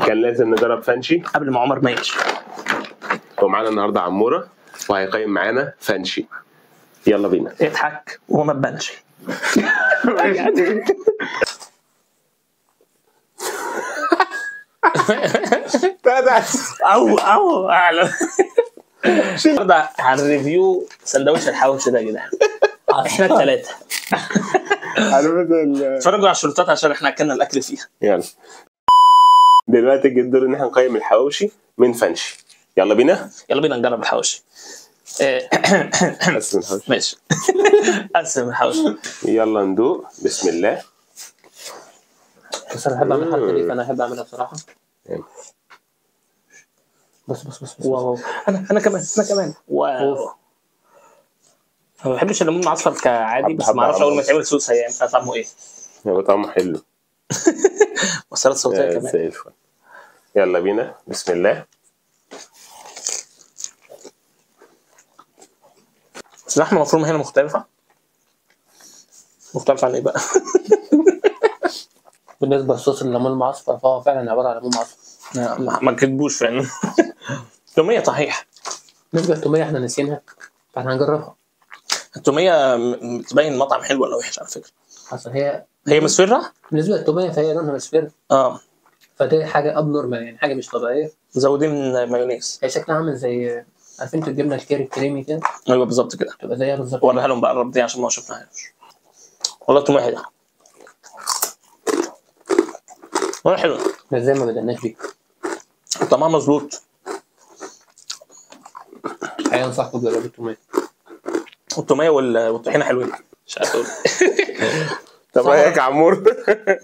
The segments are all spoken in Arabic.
كان لازم نجرب فانشي قبل ما عمر ما يمشي. ومعانا النهارده عموره وهيقيم معانا فانشي. يلا بينا. اضحك وهو ما تبانش. او اعلى. النهارده هنريفيو سندوتش الحواوشي ده يا جدعان. احنا الثلاثه اتفرجوا على الشرطات عشان احنا اكلنا الاكل فيها. يلا دلوقتي جه الدور ان احنا نقيم الحواوشي من فانشي. يلا بينا. يلا بينا نجرب الحواوشي. قسم الحواوشي. ماشي. قسم الحواوشي. يلا ندوق. بسم الله. بس انا بحب اعمل الحركه دي، فانا احب اعملها بصراحه. بس واو. انا كمان واو. ما بحبش الليمون العصفر كعادي، بس ما اعرفش اول ما تعمل صوص هيبقى طعمه ايه. هو طعمه حلو. وصلت صوتيه كمان. زي الفل. يلا بينا. بسم الله. بس اللحمه المفرومه هنا مختلفه عن ايه بقى؟ بالنسبه لصوص الليمون المعصفر فهو فعلا عباره عن ليمون معصفر. ما كتبوش فعلا. توميه صحيح. بالنسبه للتوميه احنا نسينها، فاحنا هنجربها. التوميه تبين مطعم حلو ولا وحش على فكره. اصل هي مصفرة. بالنسبه للتوميه فهي لونها مصفر. فدي حاجه اب نورمال، يعني حاجه مش طبيعيه. مزودين مايونيز. هي شكلها عامل زي عارفين انتوا الجبنه الكيري الكريمي كده. ايوه بالظبط كده. تبقى زيها بالظبط. وريها لهم بقى الرب دي عشان ما شفناهاش. والله التوميه حلوه. والله حلوه. بس زي ما بدأناش بيه. طعمها مظبوط. حقيقة انصحكم تجربوا التوميه. والتوميه والطحينه حلوين. مش عارف اقول. طب رايك يا عمور؟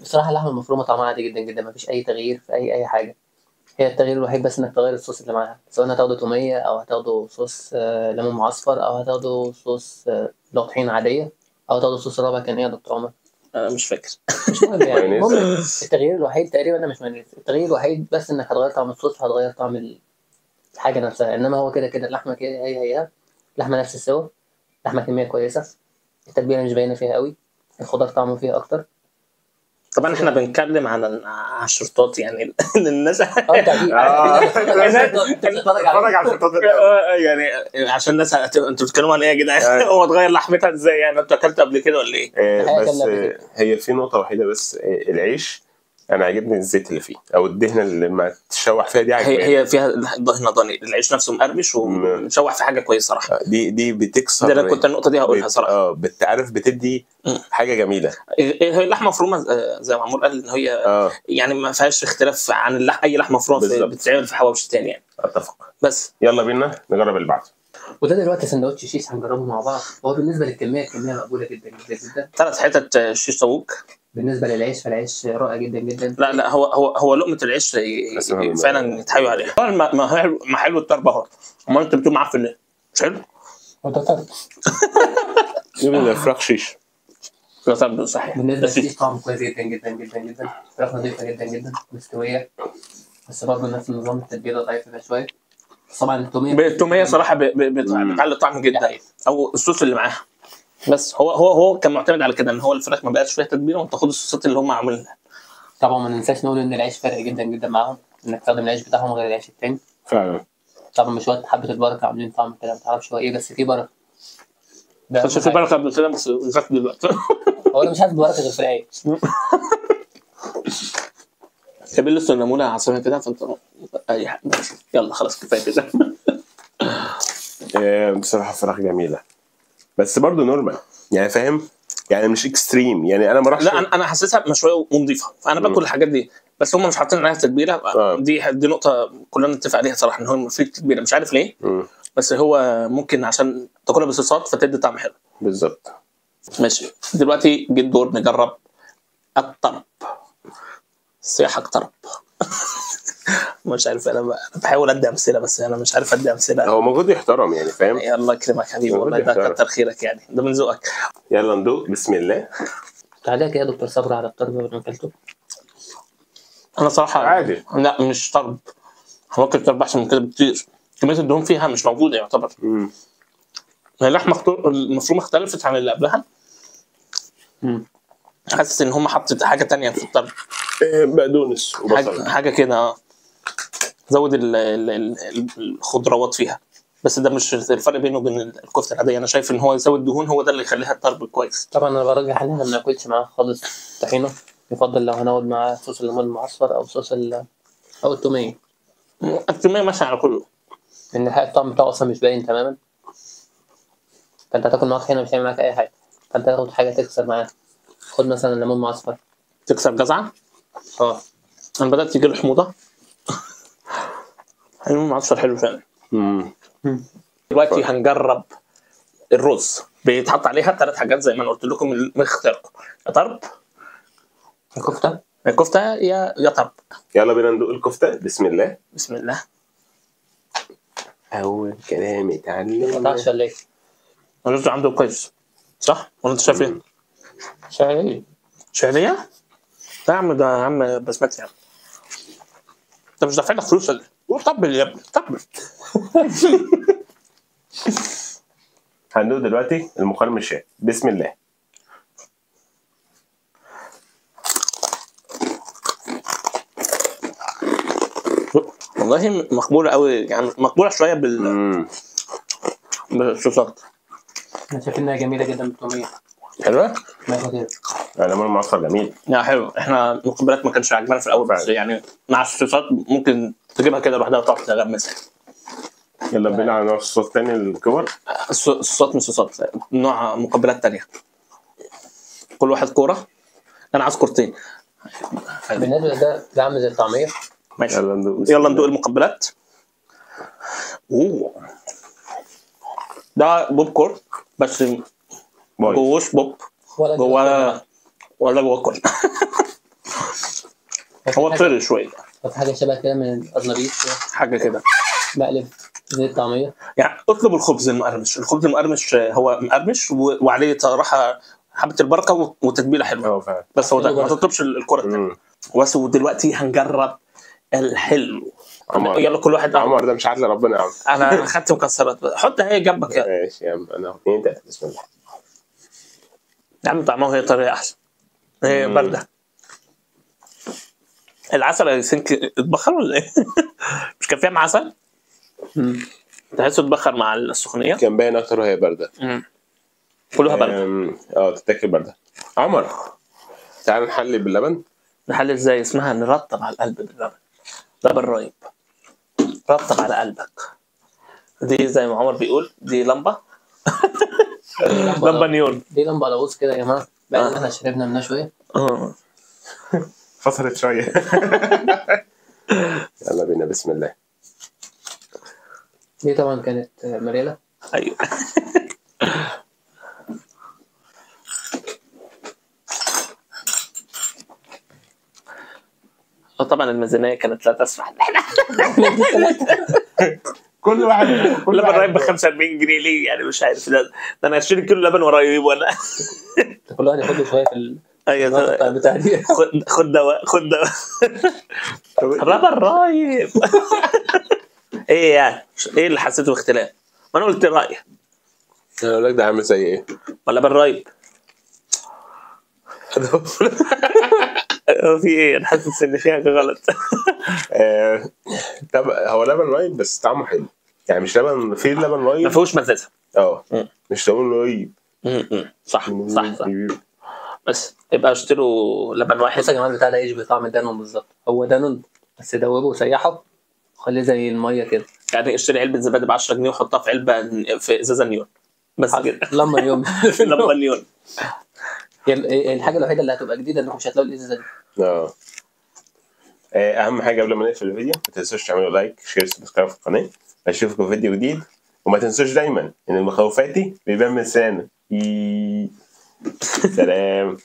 بصراحه اللحمه المفرومه طعمها عادي جدا جدا، مفيش اي تغيير في اي حاجه. هي التغيير الوحيد بس انك تغير الصوص اللي معاها، سواء هتاخدوا توميه او هتاخدوا صوص ليمون معصفر او هتاخدوا صوص لو طحينه عاديه او هتاخدوا صوص رابع. كان ايه يا دكتور عمر؟ مش فاكر. مش مهم يعني. المهم التغيير الوحيد تقريبا انا مش مانيز. التغيير الوحيد بس انك هتغير طعم الصوص وهتغير طعم الحاجه نفسها، انما هو كده اللحمه كده هي اللحمه نفس السوا. لحمه كميه كويسه، التتبيله مش باينه فيها قوي، الخضار طعمه فيها اكتر. طبعا احنا بنتكلم عن الشرطات يعني. الناس اتفرج على الشطات يعني عشان الناس انتوا بتتكلموا عن ايه يا جدعان؟ هو اتغير لحمتها ازاي يعني؟ انتوا اكلتوا قبل كده ولا ايه؟ بس هي في نقطه وحيده بس، العيش انا عاجبني الزيت اللي فيه او الدهنه اللي ما تشوح فيها دي عاجباني. هي فيها دهنه ضاني، العيش نفسه مقرمش ومشوح في حاجه كويسه صراحه. دي بتكسر. ده انا كنت النقطه دي هقولها صراحه. بتعرف بتدي حاجه جميله. هي اللحمه مفرومه زي ما عمور قال ان هي يعني ما فيهاش اختلاف عن اي لحمه مفرومه بتتعمل في حواوشي تاني يعني. اتفق. بس يلا بينا نجرب اللي بعده. وده دلوقتي سندوتش شيش هنجربه مع بعض. هو بالنسبه للكميه مقبوله جدا جدا جدا. 3 حتت شيش طاووق. بالنسبه للعيش فالعيش رائع جدا جدا. لا هو لقمه العيش فعلا يتحايوا عليها. ما حلو الطرب اهو. امال انت بتقول معفن ليه؟ مش حلو؟ هو ده طرب. يبقى فراخ شيش. ده طرب صحيح. بالنسبه للشيش طعمه كويس جدا جدا جدا جدا. فراخ نظيفه جدا جدا مستويه، بس برضه نفس النظام التتبيله ضعيفه فيها شويه. طبعا التوميه صراحه بتعلي الطعم جدا، او الصوص اللي معاها. بس هو كان معتمد على كده ان هو الفراخ ما بقاش فيها تتبيله وانت تاخد الصوصات اللي هم عاملينها. طبعا ما ننساش نقول ان العيش فرق جدا جدا معاهم، انك تستخدم العيش بتاعهم غير العيش التاني. فعلا. طبعا مش وقت حبه البركه عاملين طعم كده ما تعرفش هو ايه، بس في بركه. بس في بركه قبل كده بس فات دلوقتي. هو انا مش عارف بركه غير في العيش. كابيل لسه نمونه عصامه كده فانت اي حاجه. يلا خلاص كفايه كده. بصراحه فراخ جميله بس برضو نورمال يعني، فاهم يعني مش اكستريم يعني. انا ما راحش. لا انا حاسسها مشويه ونضيفه، فانا باكل الحاجات دي بس هم مش حاطين عليها تتبيله. دي نقطه كلنا نتفق عليها صراحه، ان هو في تتبيله مش عارف ليه. بس هو ممكن عشان تاكلها بصوصات فتدي طعم حلو. بالظبط. ماشي دلوقتي جه الدور نجرب الطرب. سياحه طرب. مش عارف انا بحاول ادي امثله بس انا مش عارف ادي امثله. هو موجود يحترم يعني، فاهم. الله يكرمك حبيبي والله، ده كتر خيرك يعني، ده من ذوقك. يلا ندوق. بسم الله. تعالى يا دكتور صبري على الطرب اللي اكلته. انا صراحه عادي. لا مش طرب، ممكن طرب احسن من كده بكتير. كميه الدهون فيها مش موجوده يعتبر. اللحمه المفرومه اختلفت عن اللي قبلها. حاسس ان هم حطوا حاجه تانية في الطرب. بقدونس وبصل حاجه كده. زود الخضروات فيها. بس ده مش الفرق بينه وبين الكفته العاديه. انا شايف ان هو يزود دهون، هو ده اللي يخليها الطرب كويس. طبعا انا برجح ان احنا ما ناكلش معاه خالص طحينه، يفضل لو هناخد معاه صوص الليمون المعصفر او صوص او التوميه. التوميه ماشيه على كله، لان الحقيقه الطعم بتاعه اصلا مش باين تماما، فانت هتاكل معاه طحينه مش هيعمل معاك اي حاجه، فانت تاخد حاجه تكسر معاه. خد مثلا ليمون معصفر تكسر جزعه. انا بدات يجي له حموضه. الليمون المعصفر حلو فعلا. دلوقتي هنجرب الرز. بيتحط عليها 3 حاجات زي ما انا قلت لكم من اختياركم: يا طرب، يا كفته، يا طرب. يلا بينا ندوق الكفته. بسم الله. بسم الله. اول كلام اتعلم. ما قطعش ولا ايه؟ الرز عنده كويس صح ولا انت شايف ايه؟ شعريه؟ لا يا عم، ده يا عم بسمتي يا عم. انت مش دافع لك فلوس ولا ايه؟ طبل يا ابني طبل. هندوق دلوقتي المقرمش الشام. بسم الله. والله مقبوله قوي، يعني مقبوله شويه بالصوصات. انا شايف انها جميله جدا بالتوميه. حلوه؟ ما خطير. الليمون المعصفر جميل. لا حلو. احنا المقبلات ما كانش عاجبانا في الاول، بس يعني مع الصوصات ممكن تجيبها كده لوحدها وتقعد تغمسها. يلا بينا على نوع الصوص تاني الكور. الصوصات من صوصات نوع مقبلات تانية. كل واحد كوره. انا عايز كورتين. بالنسبه ده عامل زي الطعميه. ماشي. يلا ندوق المقبلات. ده بوب كورن بس جوش بوب ولا جوه كورن. هو طري شويه. في حاجه شبه كده من القرنبيط، حاجه كده بقلب زي الطعميه. يعني اطلب الخبز المقرمش. الخبز المقرمش هو مقرمش وعليه صراحه حبه البركه وتتبيله حلوه. بس هو ده، ما تطلبش الكره الثانيه. بس ودلوقتي هنجرب الحلو. يلا كل واحد. عمر ده مش عادل ربنا يا عم. انا خدت مكسرات. حط هي جنبك يا. ماشي يا عم. انا 2 3 بسم الله. يا عم طعمها هي طريه احسن. هي بارده. العسل يا سنك اتبخر ولا ايه؟ مش كان فيها مع عسل؟ تحسه اتبخر مع السخونيه. كان باين اكتر وهي بارده. كلها بارده. تتاكل بارده. عمر تعال نحلي باللبن. نحلي ازاي؟ اسمها نرطب على القلب باللبن. لبن رايب رطب على قلبك. دي زي ما عمر بيقول دي لمبه. لمبه نيون. دي لمبه لغوص كده يا جماعه. بقى احنا شربنا منها شويه. فصلت شويه. يلا بينا بسم الله. دي طبعا كانت مريلة. ايوه. طبعا الميزانيه كانت لا تسمح. كل واحد لبن رايب ب 45 جنيه ليه؟ يعني مش عارف. ده انا هشتري كيلو لبن ورايب ولا. كل واحد ياخد له شويه في ايوه بتاع دي. خد دواء خد دواء. لبن رايب. ايه يعني؟ ايه اللي حسيته باختلاف؟ ما انا قلت رايي. انا اقول لك ده عامل زي ايه؟ ولا لبن رايب. في ايه؟ انا حاسس ان في حاجه غلط. طب هو لبن رايب بس طعمه حلو. يعني مش لبن، في لبن رايب ما فيهوش مزازه. مش لبن رايب. صح. بس يبقى اشتروا لبن واحد. بص يا جماعه البتاع ده يشبه طعم الدانون بالظبط. هو دانون بس دوبه وسيحه وخليه زي الميه كده. يعني اشتري علبه زبادي ب 10 جنيه وحطها في علبه في ازازه نيون بس كده. لما نيون. لما نيون. الحاجه الوحيده اللي هتبقى جديده انكم مش هتلاقوا الازازه دي. اهم حاجه قبل ما نقفل الفيديو ما تنسوش تعملوا لايك شير سبسكرايب في القناه. اشوفكم في فيديو جديد. وما تنسوش دايما ان المخاوفاتي بيبان من لسانه. سلام.